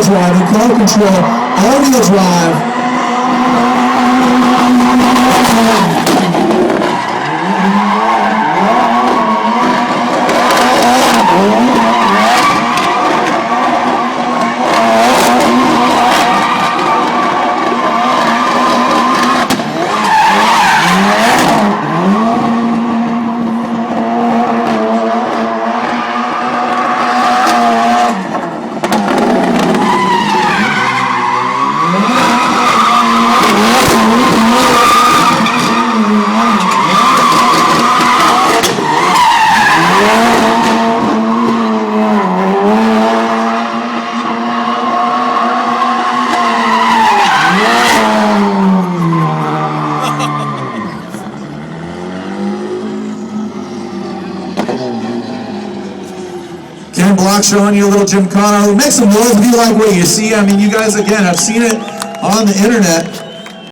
drive and car control all-wheel drive. Ken Block showing you a little Gymkhana. Make some noise if you like what you see. I mean, you guys, again, have seen it on the internet.